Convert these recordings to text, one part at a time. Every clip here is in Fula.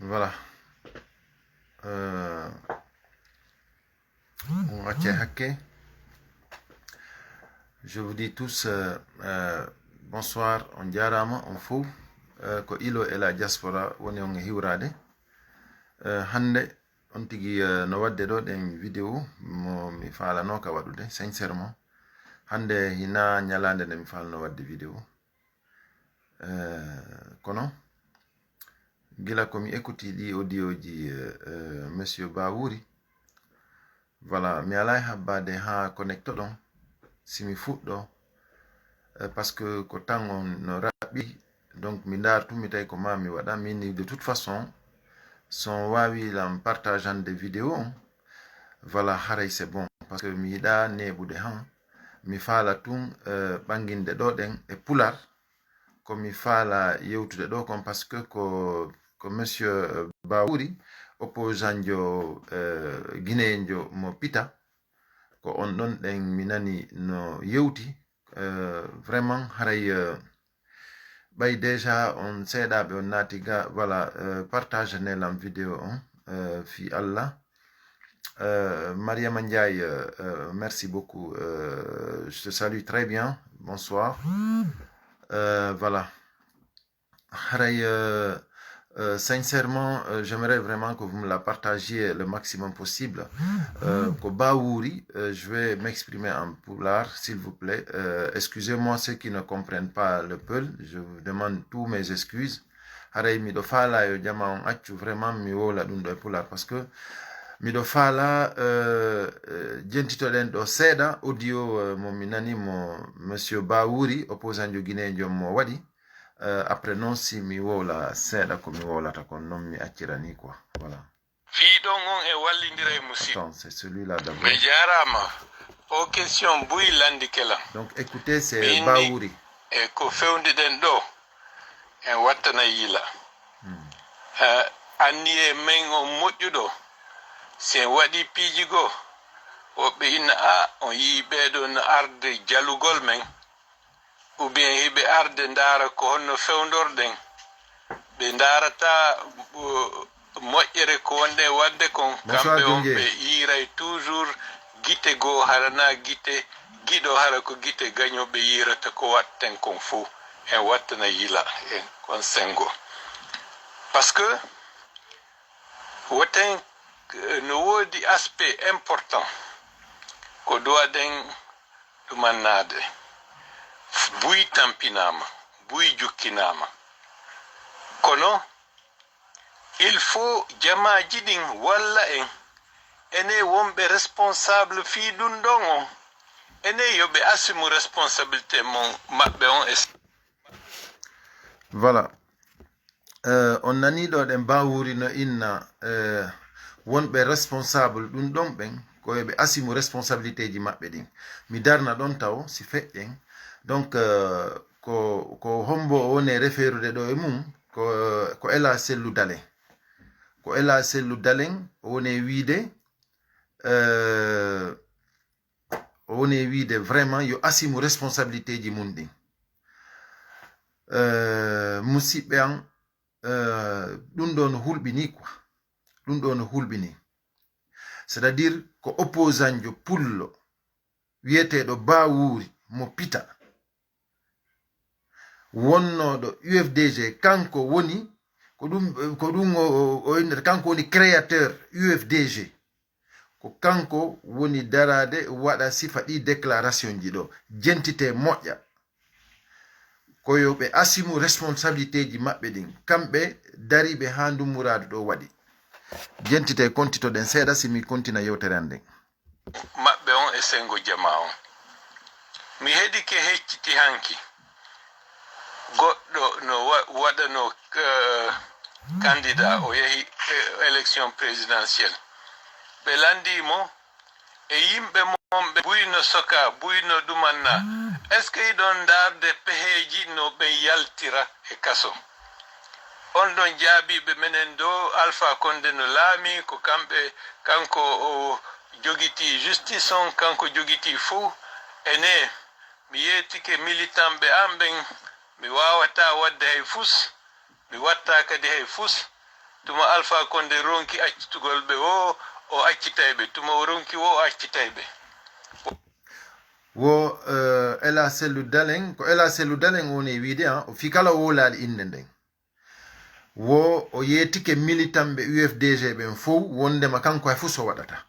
Voilà. On va hacker. Je vous dis tous bonsoir, on jarama, on fou. Ko ilo e la diaspora woni on hiwrade. Hande on tigi no wadde ɗo ɗen vidéo mo mi falano ka waɗude sincèrement. Hande hina nyalande nde mi falno wadde vidéo. Kono gila komi écouti ɗi audio ji monsieur Bawuri. Voilà, mi alay habbade ha connecto ɗon simi fuɗɗo parce que ko tan on no raɓɓi donc mi dartumi tawi ko ma mi waɗa min de toute façon son wawi lam partageant des vidéos voilà haray c'est bon parce que mi yiɗa neɓude han mi faala tun ɓanginde ɗo ɗen e pular ko mi faala yewtude ɗo kon parce que ko monsieur Bawuri opposant jo guinéenjo mo pita ko on ɗon ɗen mi nani no yewti vraiment haray ɓay déjà on seeɗaɓe on naati ga voilà partage nelam vidéo on fi Allah Mariama Ndiaye merci beaucoup je te salue très bien bonsoir voilà haray sincèrement, j'aimerais vraiment que vous me la partagiez le maximum possible. Ko Bawuri, je vais m'exprimer en poulard, s'il vous plaît. Excusez-moi ceux qui ne comprennent pas le peul. Je vous demande tous mes excuses. Haray miɗo faala yo jama on accu vraiment mi wola ɗum ɗo e poulard parce que miɗo faala jentitoɗen ɗo seeɗa audio mo mi nani mo monsieur Bawuri opposant jo guinéjo mo waɗi. Après non si mi wola seeɗa ko mi wolata kon non mi accirani quoi voilà fiiɗon on e wallidira e musidɗo c'est celui-là d'abord ɓe jarama o question buyi landi kelam donc écoutez c'est Bawuri e ko fewndiden ɗo en wattana yila anni e men on moƴƴuɗo si en waɗi piiji goo woɓɓe inna on yii ɓeeɗo no arde jalugol men ou bien hiɓe arde ndaara ko honno fewndorɗen ɓe ndaarata moƴƴere ko wonɗe wadde kon kamɓe on ɓe yiiray toujours gite goo harana gite giɗo hara ko gite gaño ɓe yiirata ko watten kon fuu en wattana yila en kon sengo par ce que woten no woodi aspect important ko duwaɗen ɗumannaade buy tampinama buy jukkinama kono il faut jamaji ɗin walla en ene wonɓe responsable fi ɗum ɗon on ene yoɓe asimu responsabilité mon maɓɓe on voilà on nani ɗo ɗen Bawuri no inna wonɓe responsable ɗum ɗon ɓen ko yoɓe asimu responsabilité ji maɓɓe ɗin mi darna ɗon taw si feƴƴen donc ko hombo woni referude ɗo e mum ko Ella Sellou Dalen ko Ella Sellou Dalen woni wiide vraiment yo asimu responsabilité ji mum ɗin musidɓe an ɗum ɗo no hulɓini quoi ɗum ɗo no hulɓini c'est à dire ko opposant jo pullo wiyeteɗo Bawuri mo pita wonnoɗo UFDG kanko woni ko ɗum o innata kanko woni créateur UFDG ko kanko woni darade waɗa sifa ɗi déclaration ji ɗo jentite moƴƴa koyo ɓe asimu responsabilité ji maɓɓe ɗin kamɓe dariɓe ha ndummuradu ɗo waɗi jentite kontitoɗen seeɗa simi kontina yewtere an nden maɓɓe on e sengo jama on mi heɗi ke hecciti hanki goɗɗo no waɗano candidat o yehi élection présidentielle ɓe landimo e yimɓe mon ɓe buyno soka buyno ɗumanna est ce que yiɗon darde peheji no ɓe yaltira e kaso on ɗon jaabiɓe menen dow Alpha Condé no laami ko kamɓe kanko o jogiti justice on kanko jogiti fuu ene mi yettike militant ɓe an ɓen mi wawata wadde hay fus mi watta kadi hay fus tuma Alpha Condé ronki accitugol ɓe o accitayɓe tuma o ronki o accitayɓe wo ela sellu dalen ko ela sellu dalen woni wiide o fi kala o laali inde nden wo o yeetike militant ɓe UFDG ɓen fof wondema kanko hay fuu so waɗata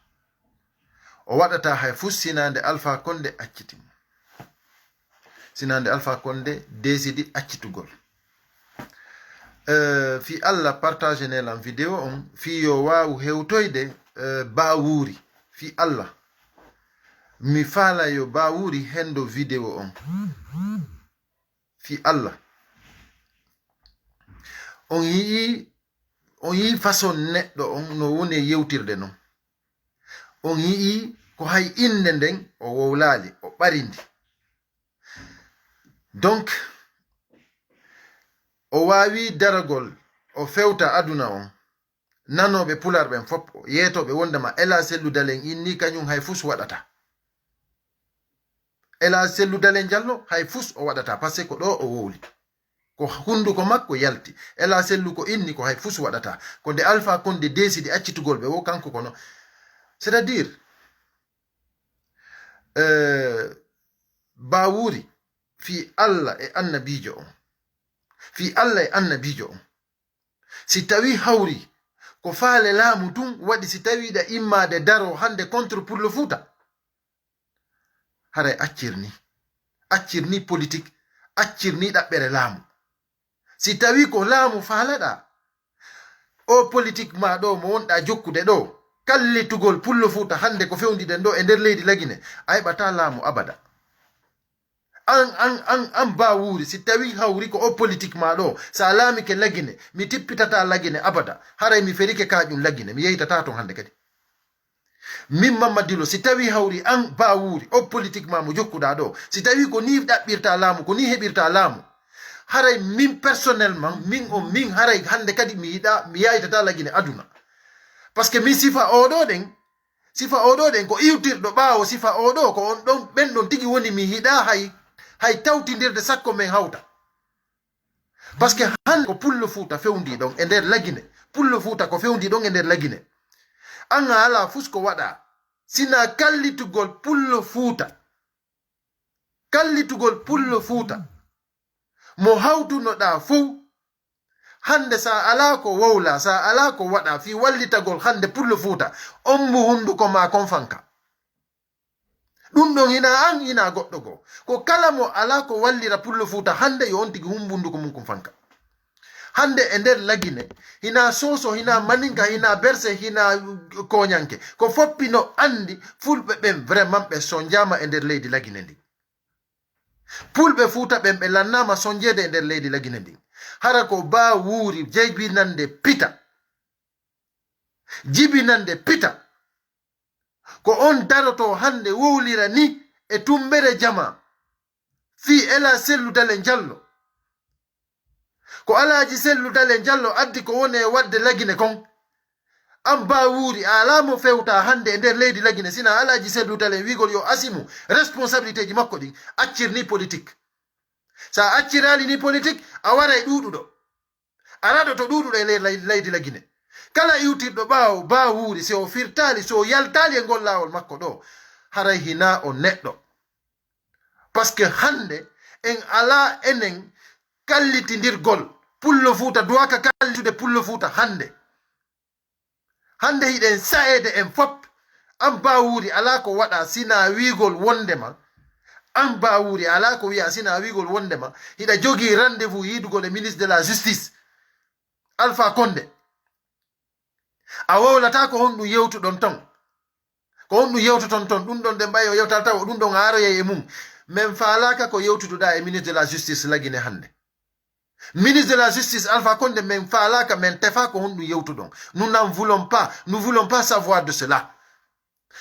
o waɗata hay fuu sinande Alpha Condé accitimo sinande Alpha Condé décidi accitugol fi Allah partage nelan vidéo on fi yo wawu hewtoyde Bawuri fi Allah mi faala yo Bawuri hendo vidéo on fi Allah on yii façon neɗɗo on no woni yewtirde non on yii ko hay inde nden o wowlaali o ɓarindi donc o waawi daragol o fewta aduna on nanoɓe pular ɓen fop yeetoɓe wondema ela sellu dalen inni kañum hay fus waɗata ela sellu dalen diallo hay fus o waɗata par ce que ko ɗo o wowli ko hunduko makko yalti ela sellu ko inni ko hay fus waɗata ko nde Alpha Condé décidi accitugol ɓe wo kanko kono c'est à dire Bawuri fi Allah e annabijo on fi Allah e annabijo on si tawi hawri ko faale laamu tun waɗi si tawiɗa immade daro hande contre pour le Fouta haray accirni politique accirni ɗaɓɓere laamu si tawi ko laamu faalaɗa o politique ma ɗo mo wonɗa jokkude ɗo kallitugol pullo Fouta hande ko fewdiɗen ɗo e nder leydi lagine a heɓata laamu abada an Bawuri si tawi hawri ko o politique ma ɗo sa laamike lagine mi tippitata lagine abada haray mi ferike kaƴum lagine mi yeytata ton hande kadi min Mamadilo si tawi hawri an Bawuri o politique ma mo jokkuɗa ɗo si tawi ko ni ɗaɓɓirta laamu ko ni heɓirta laamu haray min personnellement min haray hande kadi mi yaytata lagine aduna par ce que min sifa oɗo ɗen ko iwtirɗo ɓaawo sifa oɗo ko on ɗon ɓen ɗon tigi woni mi hiɗa hay tawtidirde sakko men hawta par ce que hande ko pullo Fouta fewndi ɗon e nder lagine pullo Fouta ko fewndi ɗon e nder lagine an a ala fus ko waɗa sina kallitugol pullo Fouta mo hawtunoɗa fou hande sa ala ko wowla sa ala ko waɗa fi wallitagol hande pullo Fouta on mo hunduko ma kon fanka ɗum ɗon ina goɗɗo goo ko kala mo ala ko wallira pullo Fouta hande yo on tigi humbunduko mum kon fanka hande e nder lagine hina soso hina maninka hina berse hina koñanke ko foppino andi fulɓe ɓen vraiment ɓe sonjama e nder leydi lagine ndi pulɓe Fouta ɓen ɓe lannama sonjede e nder leydi lagine ndi hara ko Bawuri jibinande pita ko on daroto hande wowlira ni e tumbere jama fi ela sellu dalen diallo ko alaji sellu dalen diallo addi ko woni e wadde lagine kon an Bawuri alamo fewta hande e nder leydi lagine sina alaji sellu dalen wigol yo asimu responsabilité ji makko ɗin accirni politique sa accirali ni politique a wara e ɗuɗuɗo araɗo to ɗuɗuɗo e leydi lagine kala iwtirɗo ɓaawo Bawuri so o firtali so yaltali e ngol lawol makko ɗo haray hina o neɗɗo par ce que hande en ala enen kallitidirgol pullo Fouta duwaka kallitude pullo Fouta hande hiɗen sa'ede en fop an Bawuri ala ko waɗa sina wigol wondema an Bawuri ala ko wiya sina wigol wondema hiɗa jogi rendez-vous yidugol e ministre de la justice Alpha Condé a wowlata ko honɗum yewtuɗon ton ko honɗum yewtoton ton ɗum ɗon de mbayi o yewtata taw ɗum ɗon aroyay e mum min faalaka ko yewtuduɗa e ministre de la justice lagine hande ministre de la justice Alpha Condé min faalaka min tefa ko honɗum yewtuɗon nous voulons pas savoir de cela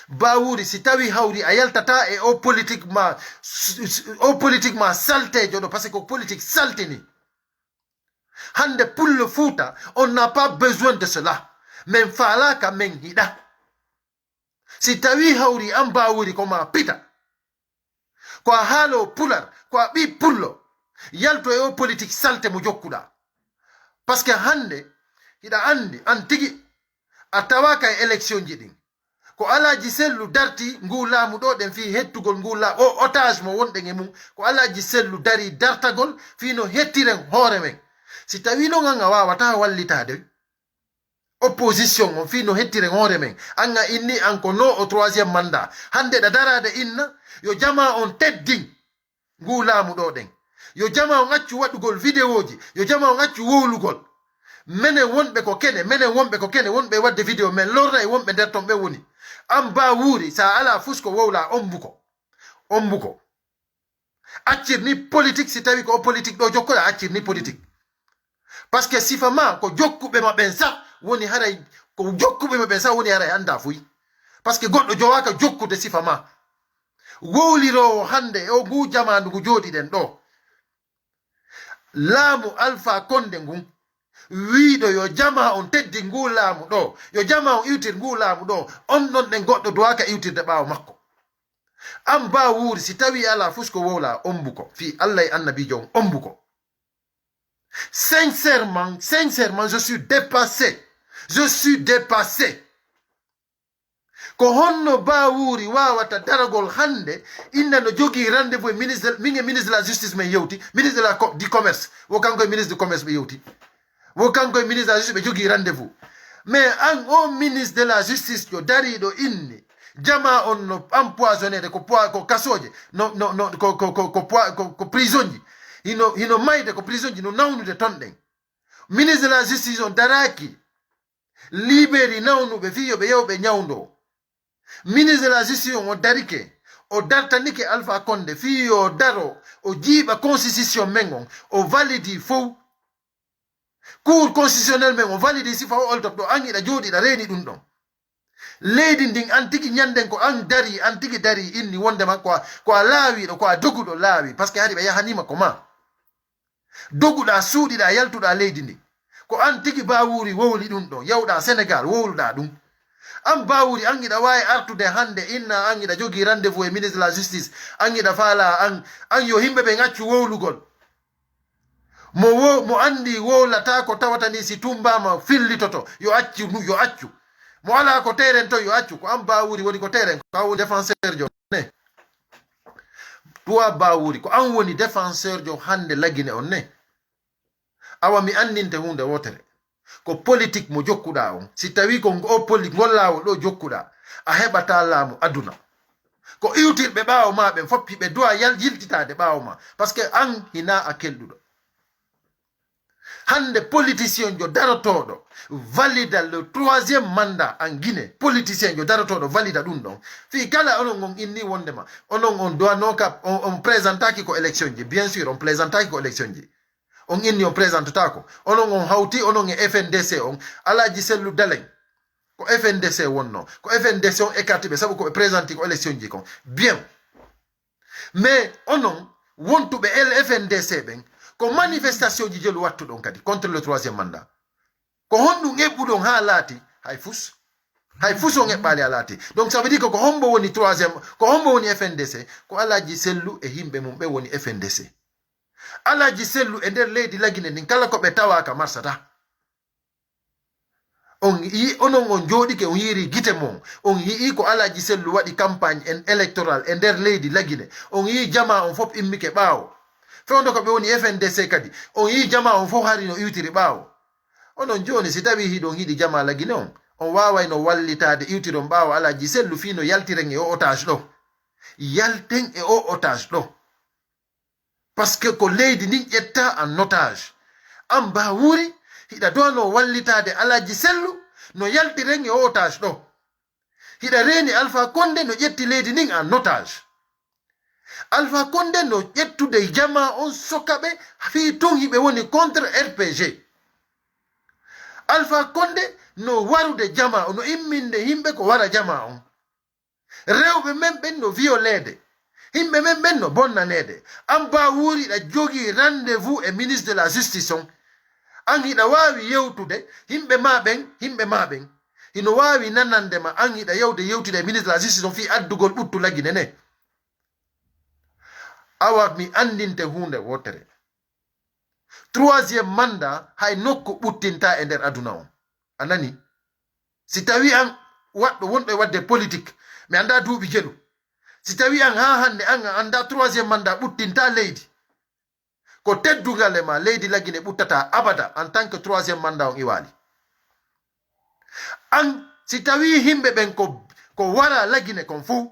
Bawuri si tawi hawri a yaltata e o politique ma saltejo ɗo par ce que ko politique saltini hande pullo Fouta on n'a pas besoin de cela min faalaka min hiɗa si tawi hawri an Bawuri koma pita ko a haalo pular ko a ɓi pullo yalto e o politique salte mo jokkuɗa par ce que hande hida andi antigi atawaka election jidin ko alaji sellu darti ngu laamu do den fi hettugol ngu la o otage mo wonde nge mum ko alaji sellu dari dartagol fi no hettiren hoore men si tawi no nganga wawata wallitade opposition on fi no hettiren hoore men anga inni anko no o troisième mandat hande da darade inna yo jama on tedding ngu laamu do den yo jama on accu wadugol videoji yo jama on accu wowlugol mene wonbe ko kene mene wonbe ko kene wonbe wadde video men lorra e wonbe der ton be woni am ba wuri sa ala fusko wowla ombuko accir ni politique si tawi ko politique do jokkola accir ni politique parce que sifama ko jokkube mabben sa woni haray ko jokkube mabben sa woni haray anda fuyi parce que goddo jowaka jokkude sifama wowliro hande o gu jamanu gu jodi den do laamu Alpha Condé ngun wiido yo jama on teddi ngu laamu do yo jama on iwtir ngu laamu do on non den goddo duwaka iwtirde baawo makko am ba wuri si tawi ala fusko wowla ombuko fi Allah e annabi jom ombuko sincèrement je suis dépassé ko honno ba wuri wawata daragol hande inna no jogi rendez-vous ministre de la justice men yewti ministre du commerce wo kanko ministre du commerce be yewti wo kanko ministre de la justice be jogi rendez-vous mais an o ministre de la justice yo dari do inni jama on no empoisonné ko kasoje ko prisonji hino mayde ko prisonji no nawnude ton den ministre de la justice on daraki liberi nawnuɓe fiyo ɓe yewɓe ñawdo ministre de la justice on darike o dartanike Alpha Condé fiyo daro o jiiɓa constitution men on o validi fof cour constitutionnel men o validi sifa o oltop ɗo an iɗa jooɗiɗa reeni ɗum ɗon leydi ndin an tigi ñanden ko an dari an tigi dari inni wondema ko a laawiɗo ko a doguɗo laawi par ce que haɗi ɓe yahanima ko ma doguɗa suuɗiɗa yaltuɗa leydi ndi ko an tigi bawuri wowli ɗum ɗon yawɗa Sénégal wowluɗa ɗum an bawuri an iɗa wawi artude hande inna an iɗa jogi rendez-vous e ministre de la justice an iɗa faala an yo himɓe ɓe gaccu wowlugol mo andi wowlata ko tawatani si tumbama fillitoto yo accu mo ala ko teren to yo accu ko an bawuri woni ko teren ko an woni défenseur jo ne tuwa bawuri ko an woni défenseur jo hande lagine on ne awa mi andinte hunde wotere ko politique mo jokkuɗa on si tawi ko o politique gollawol ɗo jokkuɗa a heɓata laamu aduna ko iwtirɓe ɓaawo ma ɓen foppi ɓe duwa yiltitade ɓaawo ma par ce que an hina a kelɗuɗo hande politicien jo darotoɗo valida le troisième mandat en Guinée politicien jo darotoɗo valida ɗum ɗon fi kala onon on inni wondema onon on doanoka on présentaki ko élection ji bien sûr on présentaki ko élection ji on inni on présentata ko onon on hawti onon e FNDC on alaji sellu dalen ko FNDC wonno ko FNDC on écarté ɓe sabu ko ɓe présenti ko élection ji kon bien mais onon wontuɓe FNDC ɓen ko manifestation ji jelu wattu ɗon kadi contre le troisième mandat ko honɗum eɓɓuɗon ha laati hay fus on eɓɓali a laati donc ça veut dire que ko hombo woni troisième ko hombo woni FNDC ko alaji sellu e himɓe mum ɓe woni FNDC alaji sellu e nder leydi lagine ndin kala ko ɓe tawaka marsata on yi onon on jooɗike on yiri gite mon on yii ko alaji sellu waɗi campagne en électoral e nder leydi lagine on yi jama on fof immike ɓaawo fewndo ko ɓe woni FNDC kadi on yi jama on fof hari no iwtiri ɓaawo onon joni si tawi hiɗon hiɗi jama lagine on wawayno wallitade iwtiron ɓaawo alaji sellu fino yaltiren e o otage ɗo yalten e o otage ɗo parce que ko leydi ndin ƴetta en otage an ba wuri hiɗa dowano wallitade alaji sellu no yaltiren e o otage ɗo hiɗa reeni Alpha Condé no ƴetti leydi ndin en otage Alpha Condé no ƴettude jama on sokaɓe fi tun hiɓe woni contre RPG Alpha Condé no warude jama no imminde himɓe ko wara jama on rewɓe men ɓen no violede himɓe men ɓen no bonnanede an ba wuriɗa jogi rendez-vous e ministre de la justice on an hiɗa wawi yewtude himɓe ma ɓen hino wawi nanandema an hiɗa yewtude e ministre de la justice on fi addugol ɓuttu lagine ne awa mi andinte hunde wotere troisième mandat hay nokko ɓuttinta e nder aduna on a nani si tawi an waɗɗo wonɗo e wadde politique mi anda duuɓi geɗu si tawi an ha hande an anda troisième mandat ɓuttinta leydi ko teddugal e ma leydi lagine ɓuttata abada en tant que troisième mandat on iwali an si tawi himɓe ɓen ko wara lagine kon fou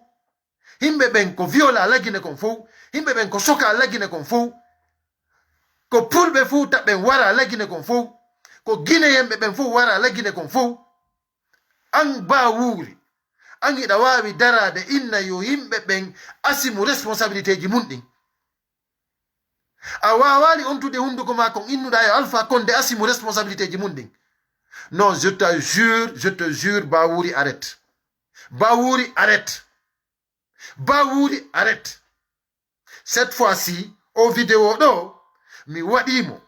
himɓe ɓen ko viola lagine kon fou himɓe ɓen ko soka lagine kon fou ko pulɓe Fuuta ɓen wara lagine kon fou ko guinéyemɓe ɓen fou wara lagine kon fou an Bawuri an iɗa wawi darade inna yo yimɓe ɓen asimu responsabilité ji mum ɗin a wawali ontude hunduko ma kon innuɗa yo Alpha Condé asimu responsabilité ji mum ɗin non je te jure Bawuri arrête Bawuri arrête Bawuri arrête cette fois-ci au vidéo ɗo mi waɗimo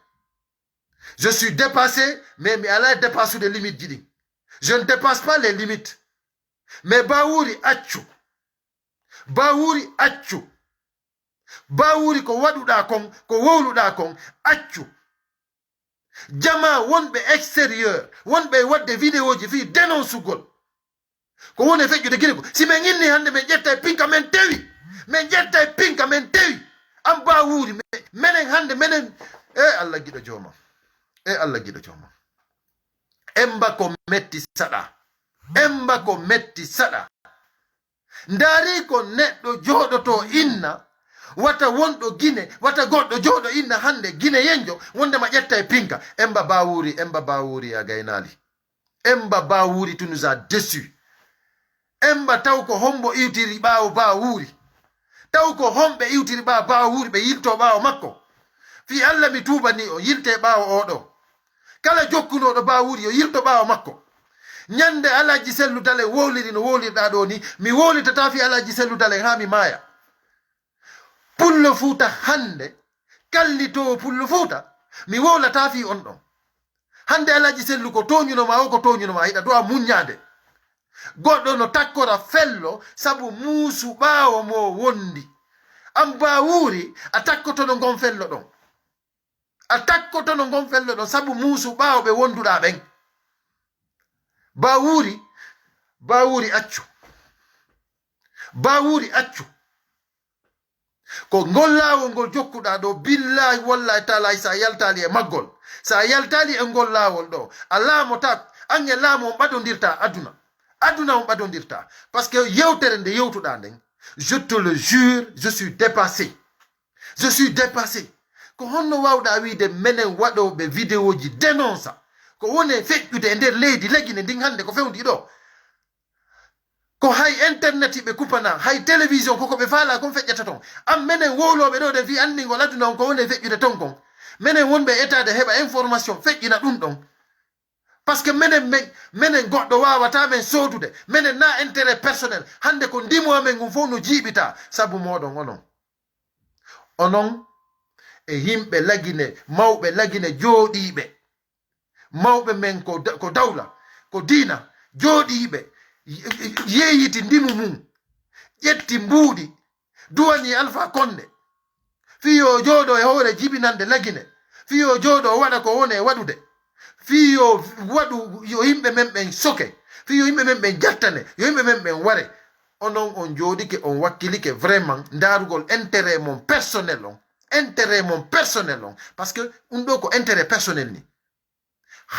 je suis dépassé mais mi ala dépasse des limites ji ɗin je ne dépasse pas les limites mais Bawuri accu Bawuri accu Bawuri ko waɗuɗa kon ko wowluɗa kon accu jama wonɓe extérieur wonɓe wadde vidéo ji fi dénoncugol ko woni feƴƴude guine ko si min inni hande min ƴetta e pinka min tewi min ƴetta e pinka min tewi an Bawuri menen hande menen Allah giɗo jooma Allah giɗo jooma emba ko metti saɗa emba ko metti saɗa ndaari ko neɗɗo jooɗoto inna wata wonɗo Guinée wata goɗɗo jooɗo inna hande Guinée yenjo wondema ƴetta e pinka emba Bawuri a gaynali emba Bawuri tu nous a déçus emba taw ko hombo iwtiri ɓaawo Bawuri taw ko homɓe iwtiri ɓaawo Bawuri ɓe yilto ɓaawo makko fi Allah mi tubani o yilte ɓaawo oɗo kala jokkunoɗo Bawuri yo yilto ɓaawo makko ñande Alaji Sellu Dale wowliri no wowlirɗa ɗo ni mi wowlitata fi Alaji Sellu Dale ha mi maaya Pullo Fuuta hande kallitowo Pullo Fuuta mi wowlata fi on ɗon hande Alaji Sellu ko toñunoma o ko toñunoma hiɗa dowa muññade goɗɗo no takkora fello sabu muusu ɓaawo mo wondi an Bawuri a takkotono gon fello ɗon a takkotono gon fello ɗon sabu muusu ɓaawo ɓe wonduɗa ɓen Bawuri accu Bawuri accu ko ngol laawol ngol jokkuɗa ɗo billahi wallahi taala sa yaltali e maggol sa yaltali e ngol laawol ɗo a laamota an e laamu on ɓaɗodirta aduna on ɓaɗodirta par ce que yewtere nde yewtuɗa nden je te le jure je suis dépassé ko honno wawɗa wiide menen waɗoɓe vidéo ji dénonça ko woni feƴƴude e nder leydi legine ndin hande ko fewndi ɗo ko hay internet ɓe kupana hay télévision koko ɓe faala kon feƴƴata ton an menen wowloɓe ɗo ɗen fi andingol aduna on ko woni feƴƴude ton kon menen wonɓe etade heɓa information feƴƴina ɗum ɗon par ce que menen goɗɗo wawata men sodude menen na intérêt personnel hande ko ndimo amen ngun fof no jiiɓita sabu moɗon onon e yimɓe lagine mawɓe lagine jooɗiɓe mawɓe men ko dawla ko diina jooɗiɓe yeeyiti ndimu mum ƴetti mbuuɗi duwani Alpha Condé fiyo jooɗo e hoore jibinande lagine fiyo jooɗo waɗa ko woni e waɗude fiyo waɗu yo yimɓe men ɓen soke fiyo yimɓe men ɓen jattane yo yimɓe men ɓen ware onon on jooɗike on wakkilike vraiment ndaarugol intérêt mon personnel on par ce que ɗum ɗo ko intérêt personnel ni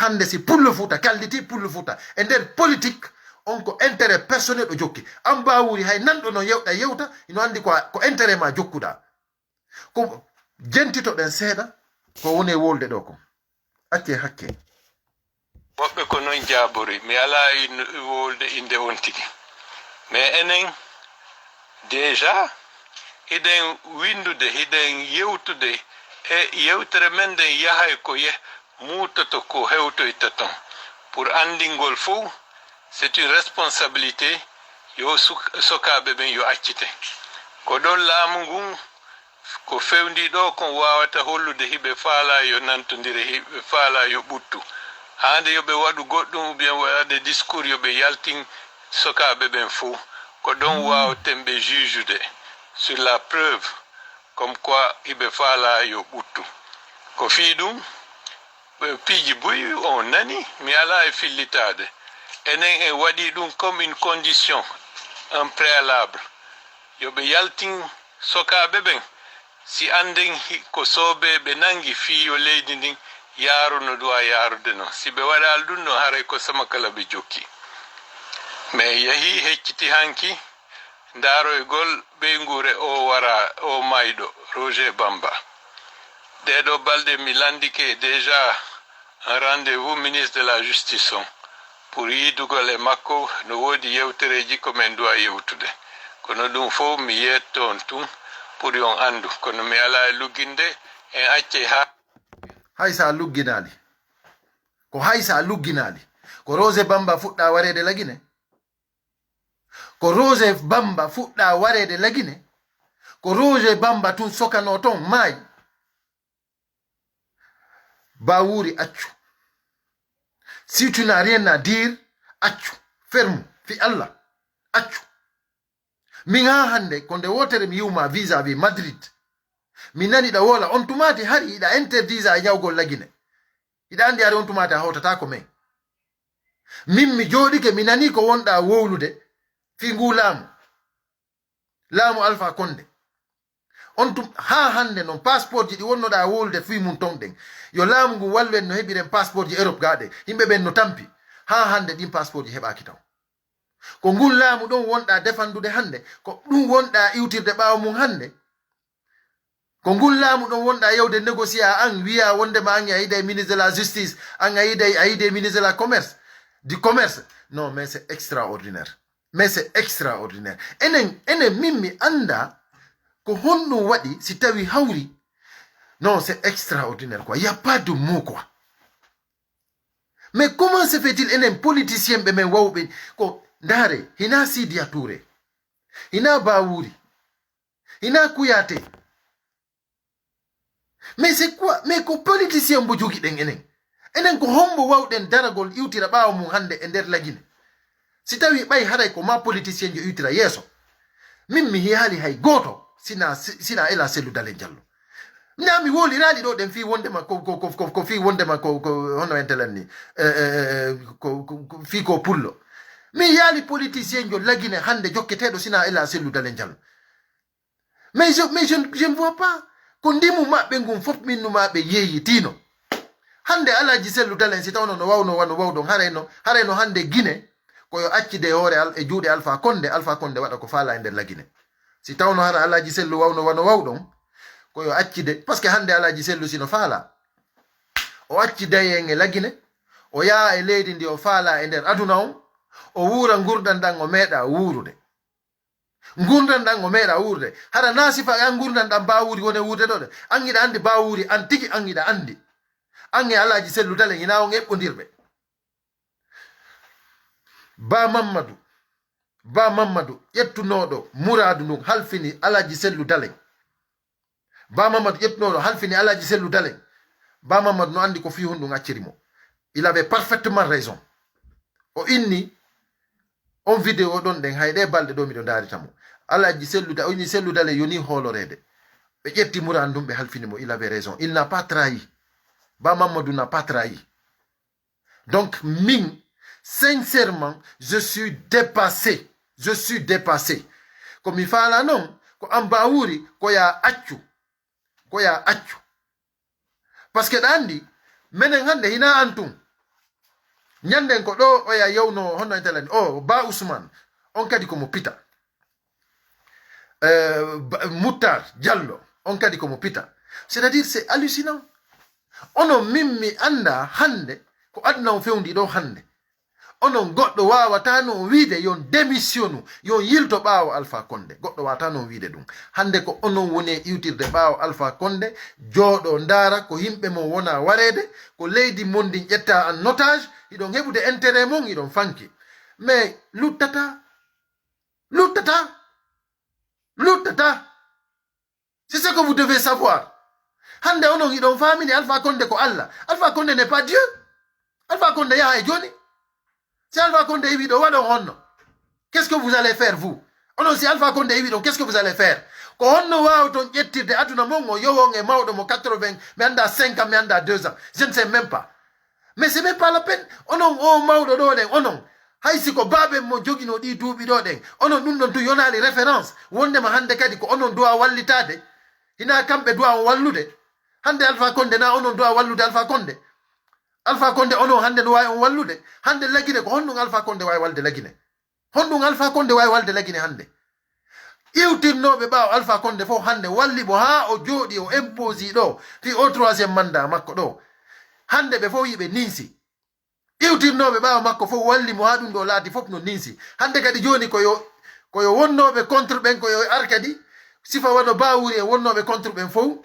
hande si Pullo Fuuta kalliti Pullo Fuuta e nder politique on ko intérêt personnel ɗo jokki an Bawuri hay nanɗo no yewɗa yewta ino andi ko intérêt ma jokkuɗa ko jentitoɗen seeɗa ko woni wolde ɗo ko acce hakke woɓɓe ko noon jaabori mi ala wolde inde on tigi mais enen déjà hiɗen windude hiɗen yewtude e yewtere men nden yahay ko muutoto ko hewtoyta ton pour andingol fof c'est une responsabilité yo sokaɓe ɓen yo accite ko ɗon laamu ngun ko fewndi ɗo kon wawata hollude hiɓe faala yo nantodire hiɓe faala yo ɓuttu hande yoɓe waɗu goɗɗum ou bien waɗade discours yoɓe yaltin sokaɓe ɓen fof ko ɗon wawten ɓe jugede sur la preuve comme quoi hiɓe faala yo ɓuttu ko fi ɗum piiji boyi on nani mi ala e fillitade enen en waɗi ɗum comme une condition un préalable yoɓe yaltin sokaɓe ɓen si anden ko soobe ɓe nangi fiyo leydi ndin yaaru no duwa yaarude noon si ɓe waɗal ɗum no haray ko sama kala ɓe jokki mais yahi hecciti hanki ndaroygol ɓeygure o wara o mayɗo Roger Bamba ɗeɗo balɗe mi landike déjà un rendez-vous ministre de la justice on pour yidugol e makko no woodi yewtereji komin duwa yewtude kono ɗum fof mi yetton tun pour on andu kono mi ala e lugginde en acce ha haysa lugginali ko haysa lugginali ko Roger Bamba fuɗɗa warede lagine ko Roger Bamba fuɗɗa warede lagine ko Roger Bamba tun sokano ton maayi Bawuri accu si tu n'as rien à dire accu ferme fi Allah accu min ha hande ko nde wotere mi yiwma vis-à-vis Madrid mi nani da wola on tumati hari ida interdisa e nyawgol lagine ida andi ari on tumati hawtata ko men min mi jodike mi nani ko wonda wowlude fi ngu laamu Alpha Condé on tum ha hande non passeport ji di wonnoda wowlude fi mun ton den yo laamu ngu wallu en no hebiren passeport ji Europe gaade himbe ben no tampi ha hande din passeport ji heɓaki taw ko ngul laamu don wonda defandude hande ko dum wonda iwtirde baawo mun hande ko ngul laamu don wonda yewde négocier an wiya wonde ma an ayide ministre de la justice an ayide ministre de la commerce du commerce non mais c'est extraordinaire enen mimmi anda ko honno wadi si tawi hawri non c'est extraordinaire quoi, il y a pas de mots quoi. Mais comment se fait-il enen politicien be men wawbe ko ndare hina Sidia Touré hina Bawuri hina Kouyaté mais c'est quoi mais ko politicien bo jogi den enen ko hombo wawden daragol iwtira baawo mum hande e nder lagine si tawi bay haray ko ma politicien jo iwtira yeso min mi hali hay goto sina ela Cellou Dalein Diallo mi woli rali do den fi wonde ma ko fi wonde ma ko hono entelanni ko fi ko pullo mi yali politicien jo lagine hande jokketedo sina ela Cellou Dalein Diallo mais je ne vois pas ko ndimu mabbe ngum fop minnu mabbe yeyi tino hande Alaji Cellou Dalein si tawno no wawdon hareno hande Guinée ko yo accide hore e juude Alpha Condé wada ko faala e nder lagine si tawno hara Alaji Cellou wawdon ko yo accide parce que hande Alaji Cellou sino faala o accide e lagine o yaa e leydi ndi o faala e nder aduna o wura ngurdan dan o meeda wurude hara nasifa an ngurdan dan Bawuri woni wurde do de angida andi Bawuri an tigi angida andi ange Alaji Cellou Dalein ina on ebbondirbe Ba Mamadou yettunodo muradu ndun halfini Alaji Cellou Dalein Ba Mamadou yettunodo halfini Alaji Cellou Dalein Ba Mamadou no andi ko fi hundun accirimo il avait parfaitement raison o inni on vidéo don den hayde balde do mi do daritamo Alaji Cellou Dalein yoni holorede be jetti muradu ndun be halfini mo il avait raison il n'a pas trahi Ba Mamadou n'a pas trahi donc sincèrement je suis dépassé comme il fala non ko Bawuri ko ya accu parce que dandi menen hande hina antum nyanden ko do o ya yewno hono intelani Ba Ousmane on kadi ko mo pita Moutar Diallo on kadi ko mo pita c'est-à-dire c'est hallucinant ono mimmi anda hande ko adna fewndi do hande onon goddo wawata no wiide yon démissionu yon yilto baawo Alpha Condé goddo wawata no wiide dum hande ko onon woni iwtirde baawo Alpha Condé jodo ndara ko himbe mo wona warede ko leydi mondi ƴetta en otage idon hebude intérêt mon idon fanki mais luttata c'est ce que vous devez savoir hande onon idon famini Alpha Condé ko Allah Alpha Condé n'est pas Dieu Alpha Condé ya e joni si Alpha Condé est vidéo, qu'est-ce que vous allez faire, vous? Oh non, si Alpha Condé est vidéo, qu'est-ce que vous allez faire? ko honno waaw ton ƴettirde aduna mon o yowon e mawɗo mo 80 mi anda 5 ans mi anda 2 ans je ne sais même pas mais c'est même pas la peine onon o mawɗo ɗo ɗen onon hay siko baaɓe mo jogino ɗi duuɓi ɗo ɗen onon ɗum ɗon tu yonali référence wondema hande kadi ko onon duwa wallitade hina kamɓe duwa wallude hande Alpha Condé na onon duwa wallude Alpha Condé onon hande no wawi on wallude hande lagine ko honɗum Alpha Condé wawi walde lagine honɗum Alpha Condé wawi walde lagine hande iwtirnoɓe ɓaawo Alpha Condé fof hande walli bo ha o jooɗi o imposi ɗo fi au 3e mandat makko ɗo hande ɓe fof yiɓe ninsi iwtirnoɓe ɓaawo makko fof walli mo ha ɗum ɗo laati fof no ninsi hande kadi joni koyo wonnoɓe contre ɓen koyo ar kadi sifa wano Bawuri e wonnoɓe contre ɓen fof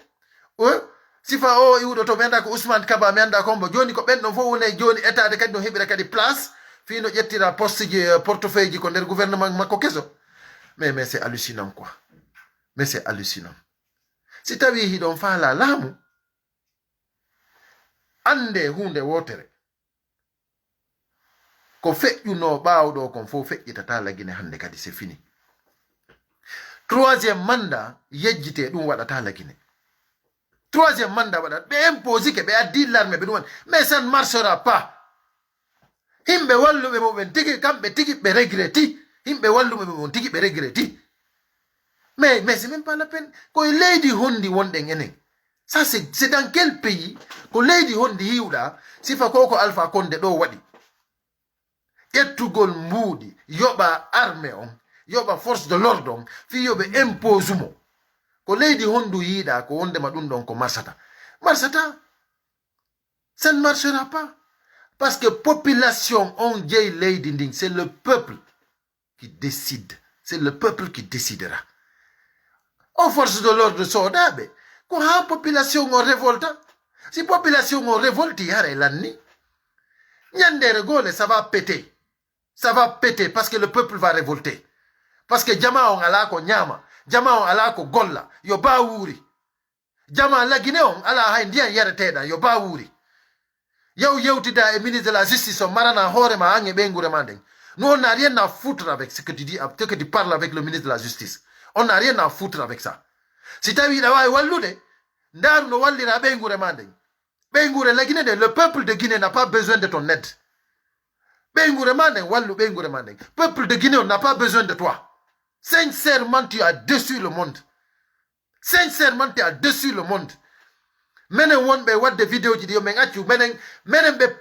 sifa o iwɗo to mi anda ko Ousmane Kaba mi anda kombo joni ko ɓen ɗon fof woni joni état de kadi no heɓira kadi place fi no ƴettira poste ji portefeuille ji ko nder gouvernement makko keso mais c'est hallucinant quoi mais c'est hallucinant si tawi hiɗon faala laamu ande hunde wotere ko feƴƴuno ɓaawɗo kon fof feƴƴitata lagine hande kadi c'est fini 3e mandat yejjite ɗum waɗata lagine 3e mandat waɗat ɓe imposike ɓe addi l'armée ɓe ɗum waɗi mais ça ne marchera pas himɓe walluɓe mo ɓen tigi kamɓe tigi ɓe regreti himɓe walluɓe mon tigi ɓe regreti mais c'est même pas la peine koye leydi hondi wonɗen enen ça c'est dans quel pays ko leydi hondi hiwɗa sifa ko Alpha Condé ɗo waɗi ƴettugol mbuuɗi yoɓa armée on yoɓa force de l'ordre on fi yoɓe impose mo ko leydi hondu yiiɗa ko wondema ɗum ɗon ko marsata ça ne marchera pas parce que population on jeeyi leydi ndin c'est le peuple qui décide c'est le peuple qui décidera o force de l'ordre soodaɓe ko ha population o révolta si population o révolti hara lanni ñandere gole ça va péter parce que le peuple va révolter parce que jama on ala ko ñaama jama on ala ko golla yo Bawuri jama lagine on ala hay ndiyan yareteɗa yo Bawuri yewtida e ministre de la justice o marana hoorema an e ɓeygure ma nden nous on n'a rien à foutre avec ce que tu parles avec le ministre de la justice on n'a rien à foutre avec ça si tawi ɗa wawi wallude ndaru no wallira ɓeygure ma nden ɓeygure lagine nde le peuple de Guinée n'a pas besoin de ton aide ɓeygure ma nden wallu ɓeygure ma nden peuple de Guinée on n'a pas besoin de toi sincèrement tu as déçu le monde menen wonɓe wadde vidéo ji ɗi yo men accu menen ɓe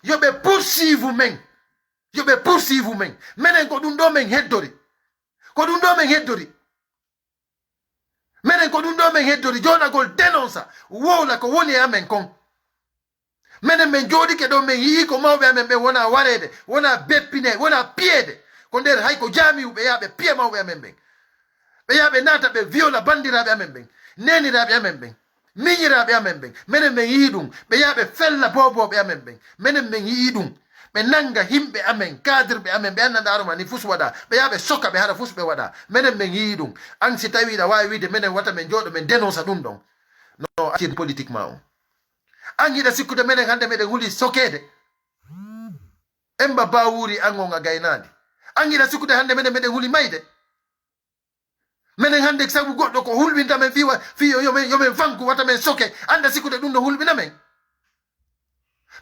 yoɓe poursuive men menen ko ɗum ɗo men heddori joɗagol dénonça wowla ko woni e amen kon menen men jooɗike ɗo men yii ko mawɓe amen ɓe wona warede wona beppine wona piyede ko nder hay ko jamiu ɓe yaɓe piya mawɓe amen ɓen ɓe yaɓe naata ɓe viola bandiraɓe amen ɓen neniraɓe amen ɓen miñiraɓe amen ɓen minen min yii ɗum ɓe yaɓe fella boboɓe amen ɓen minen min yii ɗum ɓe nanga himɓe amen cadre ɓe amen ɓe annda aroma ni fus waɗa ɓe yaɓe soka ɓe hara fus ɓe waɗa minen min yii ɗum an si tawiɗa wawi wiide minen wata min jooɗo min dénonça ɗum ɗon no acir politiquement on an yiɗa sikkude minen hande meɗen huuli sokede emba Bawuri an on a gaynade an yiɗa sikkude hande minen meɗen huuli mayde menen hande sabu goɗɗo ko hulɓinta men fi yomen fanku wata men soke anda sikkude ɗum no hulɓina men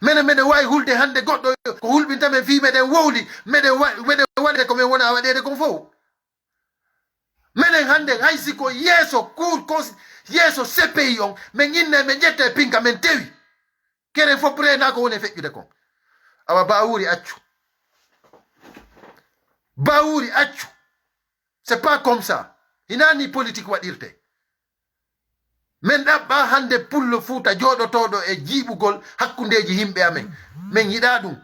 menen wawi hulde hande goɗɗo ko hulɓinta men fi meɗen wowli meɗen waɗde ko men wona waɗede kon fof menen hande hay siko yeeso yeeso CPI on min inne min ƴetta e pinka min tewi keren fof prena ko woni e feƴƴude kon awa Bawuri accu c'est pas comme ça hinani politique waɗirte min ɗaɓɓa hande pullo Fuuta joɗotoɗo e jiiɓugol hakkundeji himɓe amen min yiɗa ɗum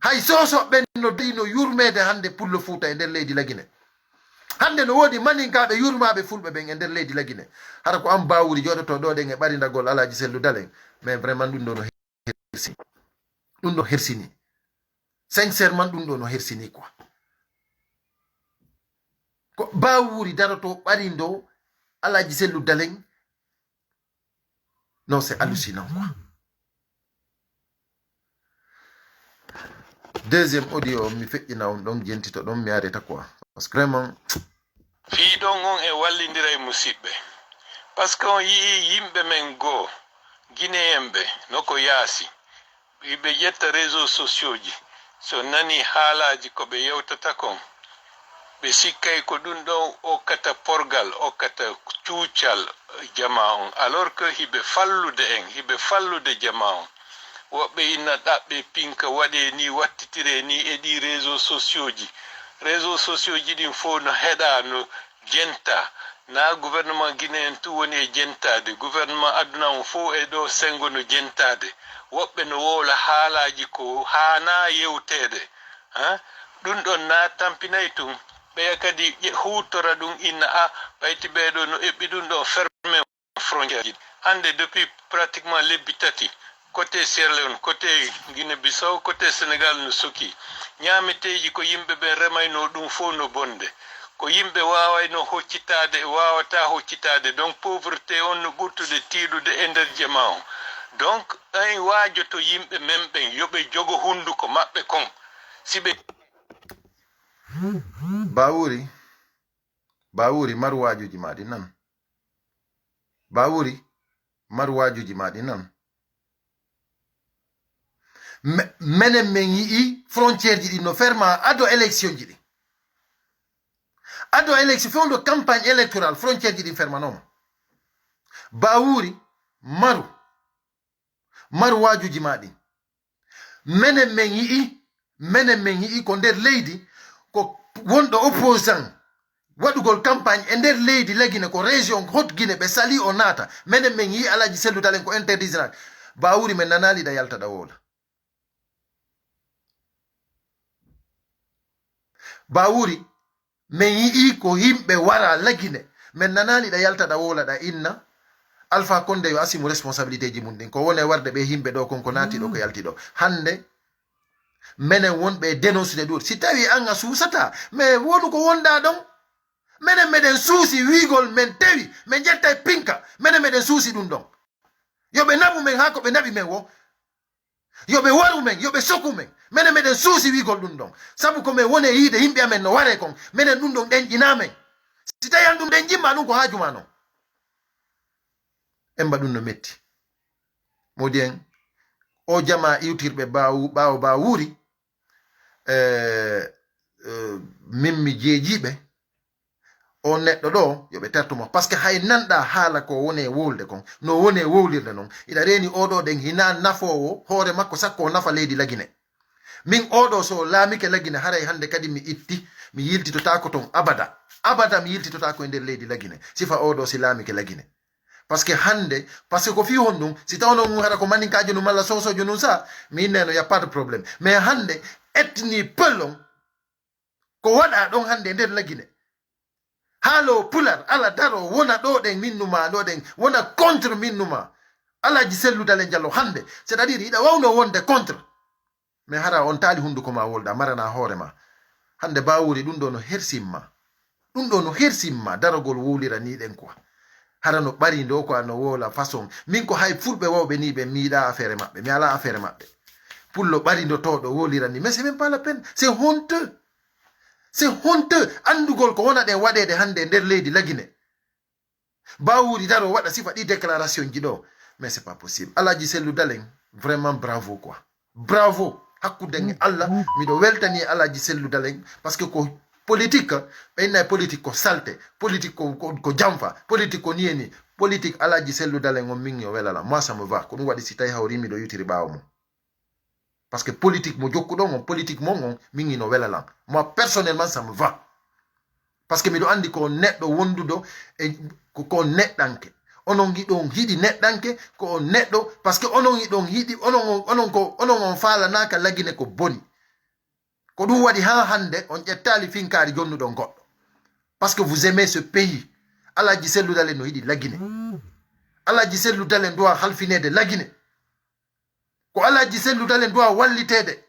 hay sosoɓe no dino yurmede hande pullo Fuuta e nder leydi Lagine hande no woodi maninkaɓe yurmaɓe fulɓe ɓen e nder leydi Lagine hara ko an Bawuri joɗotoɗo ɗen e ɓarindagol Alaji Sellu Dalen mais vraiment ɗum ɗo no hersini sincèrement ɗum ɗo no hersini quoi ko Bawuri daroto ɓarindo Alaji Sellu Dalen non c'est hallucinant quoi. Deuxième audio mi feƴƴina on ɗon jentito ɗon mi areta quoi parce que vraiment fiiɗon on e wallindira e musidɓe par ce que on yii yimɓe men goo guinéen ɓe noko yaasi ɓe ƴetta réseau sociaux ji so nani haalaji ko ɓe yewtata kon ɓe sikkay ko ɗum ɗon okkata porgal okkata cuucal jama on alors que hiɓe fallude jama on woɓɓe inna ɗaɓɓe pinka waɗe ni wattitire ni e ɗi réseau sociaux ji ɗin fof no heɗa no jenta na gouvernement guinéen tu woni e jentade gouvernement aduna on fof e ɗo sengo no jentade woɓɓe no wowla haalaji ko hana yewtede ɗum ɗon na tampinay tun ɓeya kadi hutora ɗum inna ɓayti ɓeɗo no eɓɓi ɗum ɗon ferme frontiére ji hande depuis pratiquement lebbi tati côté Sierra Leone côté Guinée Bissau côté Sénégal no soki ñameteji ko yimɓe ɓe remayno ɗum fof no bonde ko yimɓe wawayno hoccitade wawata hoccitade donc pauvreté on no ɓurtude tiiɗude e nder jama on donc ɗan waajoto yimɓe men ɓen yoɓe jogo hunduko maɓɓe kon siɓe Bawuri marwajuji maɗi nan Bawuri marwajuji maɗi nan menen men yii frontiére ji ɗi no ferma ado élection ji ɗi ado élection fewndo campagne électorale frontiére ji ɗi fermanoma Bawuri marwajuji maɗi menen men yii ko nder leydi ko wonɗo opposant waɗugol campagne e nder leydi Laguine ko région Haute Guinée ɓe sali o naata menen men yii Alaji Sellou Dalen ko interdisena Bawuri men nanaliɗa yaltaɗa wola Bawuri men yii ko yimɓe wara Laguine men nanaliɗa yaltaɗa wola ɗa inna Alpha Condé yo asimu responsabilité ji mum ɗin ko woni warde ɓe yimɓe ɗo konko naati ɗo ko yalti ɗo hande menen wonɓe dénonce ɗum si tawi an a suusata mais wonu ko wonɗa ɗon menen meɗen suusi wiigol men tewi min jetta e pinka menen meɗen suusi ɗum ɗon yoɓe naɓu men ha ko ɓe naɓi men wo yoɓe waru men yoɓe soku men menen meɗen suusi wiigol ɗum ɗon sabu ko min woni e yiide yimɓe amen no ware kon menen ɗum ɗon ɗenƴina men si tawi an ɗum ɗen jimma ɗum ko haajuma non emba ɗum no metti modi en o jama iwtirɓe ɓaawo Bawuri min mi jeejiɓe o neɗɗo ɗo yoɓe tertumo par ce que hay nanɗa haala ko woni wolde kon no woni wowlirde noon ina reeni oɗo ɗen hina nafowo hoore makko sakko o nafa leydi Laguine min oɗo so laamike Laguine haray hande kadi mi itti mi yiltitotako ton abada mi yiltitotako e nder leydi Laguine sifa oɗo si laamike Laguine par ce que hande par ce que ko fi hon ɗum si tawno mum hara ko maninkajo num malla sosojo num sa mi inneno y a pas de problème mais hande ethnie peulon ko waɗa ɗon hande nder Laguine haalo pular ala daro wona ɗo ɗen min numa ɗo ɗen wona contre min numa Alaji Sellou Dalen Diallo hande c'est à dire iɗa wawno wonde contre mais hara on taali hunduko ma wolɗa marana hoore ma hande Bawuri ɗum ɗo no hersimma darogol wowlira ni ɗen quoi hara no ɓari ndo ko no wola façon min ko hay fulɓe wawɓe ni ɓe miiɗa affaire maɓɓe mi ala affaire maɓɓe pullo ɓari ndo toɗo wolira ni mais c'est même pas la peine c'est honteux andugol ko wona ɗen waɗede hande nder leydi Laguine Bawuri daro waɗa sifa ɗi déclaration ji ɗo mais c'est pas possible Alaji Sellou Dalen vraiment bravo quoi bravo hakkude e Allah miɗo weltani Alaji Sellou Dalen parce que ko politique ɓe politique ko salte politique ko jamfa politique ko nieni politique Alaji Sellou Dalen on min yo welala moi ça me va ko ɗum waɗi si tawi hawri miɗo yutiri ɓawo mum parce que politique mo jokkuɗon on politique mon on min ino welalam moi personnellement ça me va parce que miɗo andi ko neɗɗo wonduɗo e ko neɗɗanke onon giɗon hiɗi neɗɗanke ko on neɗɗo parce que onon iɗon hiɗi onon on faalanaka Laguine ko boni ko ɗum waɗi ha hande on ƴettali finkari jonnuɗon goɗɗo parce que vous aimez ce pays Alaji Sellou Dalen no yiɗi Laguine Alaji Sellou Dalen doit halfinede Laguine ko Alaji Sellou Dalen doit wallitede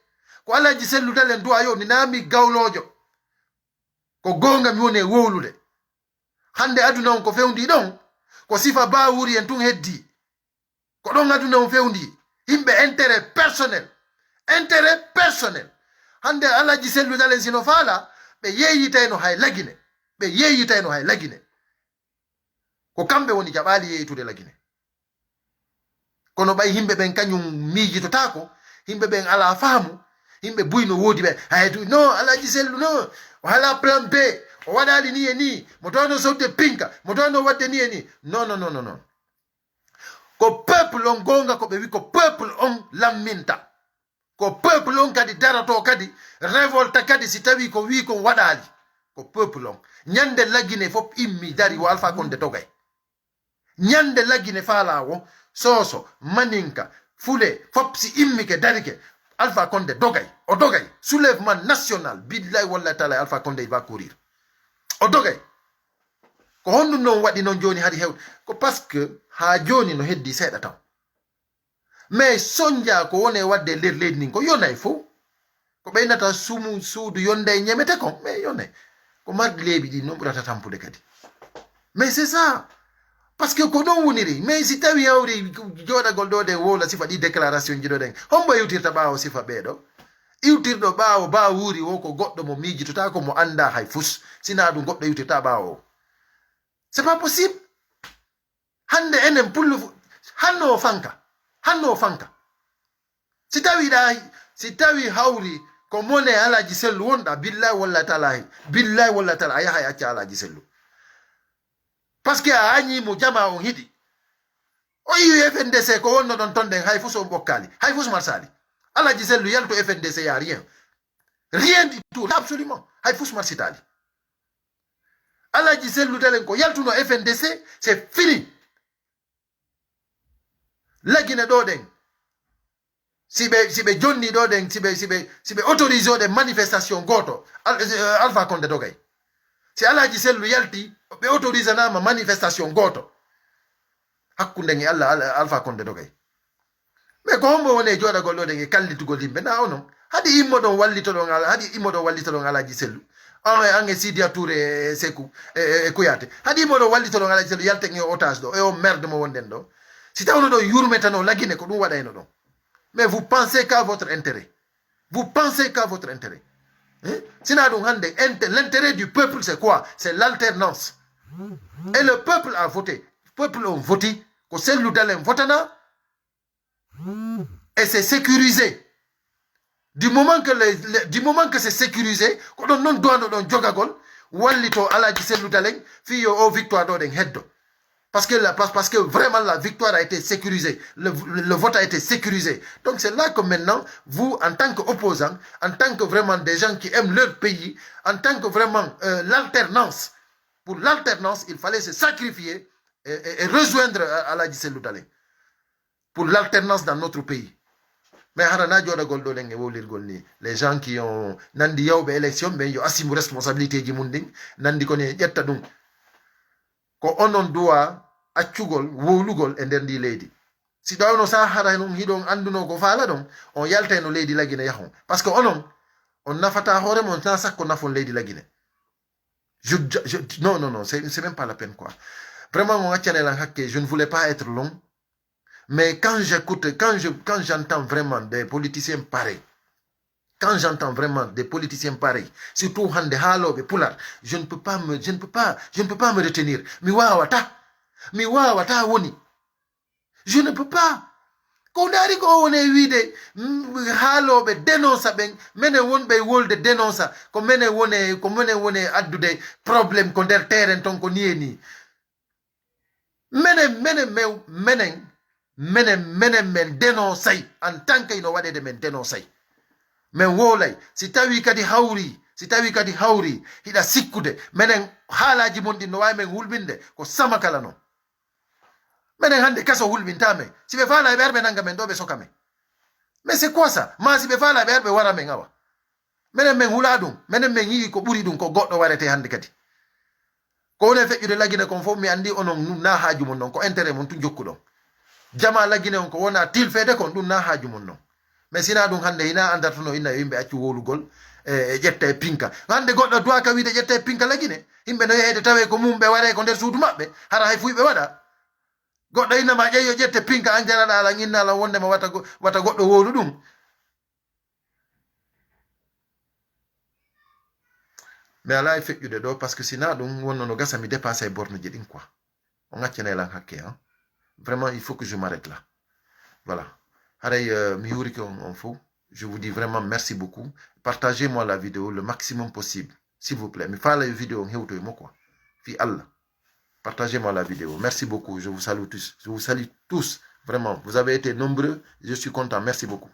ko Alaji Sellou Dalen doit yo ni naami gawlojo ko gonga mi woni e wowlude hande aduna on ko fewndi ɗon ko sifa Bawuri en tun heddi ko ɗon aduna on fewndi yimɓe intérêt personnel hande Alaji Sellou Dalen sino faala ɓe yeeyitayno hay Laguine ɓe yeeyitayno hay lagine ko kamɓe woni jaɓaali yeeytude lagine kono ɓay himɓe ɓen kañum miijitotako himɓe ɓen ala faamu himɓe buyno woodi ɓe haydu non Alaji Sellu non o hala plan B o waɗali ni e ni mo tawno sowde pinka mo tawno wadde ni e ni non ko peuple on gonga ko ɓe wi ko peuple on lamminta ko peuple on kadi darato kadi révolte kadi si tawi ko wi kon waɗali ko peuple on ñande lagine fof immi dari wo Alpha Condé dogay ñande lagine faalawo soso maninka fule fof si immike darike Alpha Condé dogay o dogay soulèvement national billahi wallahi taala Alpha Condé va courir o dogay ko honɗum noon waɗi noon joni hari hewde ko parce que ha joni no heddi seeɗa taw mais sonja ko woni wadde nder leydi nin ko yonay fo ko ɓeynata suudu yonde e ñemete kon mais yonay ko marɗi leeɓi ɗi noon ɓurata tampude kadi mais c'est ça parce que ko ɗon woniri mais si tawi hawri joɗagol ɗo de wola sifa ɗi déclaration ji ɗo ɗen hombo iwtirta ɓaawo sifa ɓeeɗo iwtirɗo ɓaawo ba wuuri o ko goɗɗo mo miijitota ko mo anda hay fus sina ɗum goɗɗo iwtirta ɓaawo o c'est pas possible hande enen pullu hanno fanka si tawi hawri ko mone Alaji Sellu wonɗa billahi walla taala a yaha e acca Alaji Sellu parce que a añimo jama on hiɗi o yiwi FNDC ko wonno ɗon ton ɗen hay fus on ɓokkali hay fus marsali Alaji Sellu yalto FNDC ya rien du tout absolument hay fus marsitali Alaji Sellu dalen ko yaltuno FNDC c'est fini lagine ɗo ɗen siɓe jonni ɗo ɗen siɓe autorise oɗen manifestation goto Alpha Condé dogay si Alaji Sellu yalti ɓe autorise nama manifestation goto hakkunden e Allah Alpha Condé dogay mais ko hombo woni e joɗagol ɗo ɗen e kallitugol yimɓe na onon haɗi immoɗon wallitoɗon Alaji Sellu an e Sidia Touré e Sekou e Kouyaté haɗi immoɗon wallitoɗon Alaji Sellu yalten e otage ɗo e o merde mo wonɗen ɗo si tawno ɗon yurmetano lagine ko ɗum waɗayno ɗon mais vous pensez qu'à votre intérêt sina ɗum hande l'intérêt du peuple c'est quoi? C'est l'alternance et le peuple a voté peuple on voti ko Sellu Dalen votana et c'est sécurisé du moment que c'est sécurisé ko ɗon noon duwano ɗon jogagol wallito Alaji Sellu Dalen fiyo o victoire ɗo ɗen heddo parce que vraiment la victoire a été sécurisée, le vote a été sécurisé. Donc c'est là que maintenant, vous, en tant qu'opposants, en tant que vraiment des gens qui aiment leur pays, en tant que vraiment l'alternance, pour l'alternance, il fallait se sacrifier et rejoindre Alaji Sellu Dalen pour l'alternance dans notre pays. Mais les gens qui ont nandi yawbe élection, mais ils ont assumé responsabilité du monde, nandi kone yetta dum. Ko onon duwa accugol wowlugol e nder ndi leydi si ɗawno sa hara ɗum hiɗon anduno ko faala ɗon on yaltayno leydi lagine yahon par ce que onon on nafata hoore mon tan sakko nafon leydi lagine non c'est même pas la peine quoi vraiment on accanelan hakke je ne voulais pas être long mais quand j'entends vraiment des politiciens pareils surtout hande haaloɓe pular je ne peux pas me retenir mi wawata woni je ne peux pas ko ndaari ko woni wiide haaloɓe dénonça ɓen minen wonɓe wolde dénonça ko minen woni addude probléme ko nder terrain ton ko ni e ni minen men dénonçay en tant que ino waɗede men dénonçay men wolay si tawi kadi hawri hiɗa sikkude menen haalaji mon ɗin no wawi men hulɓinde ko sama kala noon menen hande kaso hulɓinta men si ɓe faala ɓe arɓe nanga men ɗo ɓe soka men mais c'est quoi ça ma si ɓe faala ɓe arɓe wara men awa menen men hula ɗum menen men yii ko ɓuri ɗum ko goɗɗo warete hande kadi ko woni feƴƴude lagine kon fof mi andi onon na haaju mon noon ko intérêt mon tun jokkuɗon jama lagine on ko wona tilfede kon ɗum na haaju mon noon mais sina ɗum hande hina andartuno inna yo yimɓe accu wolugol e ƴetta e pinka hande goɗɗo duwa ka wiide ƴetta e pinka lagine yimɓe no yehede tawe ko mum ɓe waɗe ko nder suudu maɓɓe hara hay fuyɓe waɗa goɗɗo innama ƴeyyo ƴette pinka an jaraɗa ala innala wondema wata goɗɗo wolu ɗum mais ala fait de do parce que sinon donc on no gasa mi dépasser borne jedin quoi on a tiene la hacké hein vraiment il faut que je m'arrête là voilà allez mi yuri ko on faut je vous dis vraiment merci beaucoup partagez-moi la vidéo le maximum possible s'il vous plaît mi fa la vidéo hewto mo quoi fi Allah partagez-moi la vidéo merci beaucoup je vous salue tous vraiment vous avez été nombreux je suis content merci beaucoup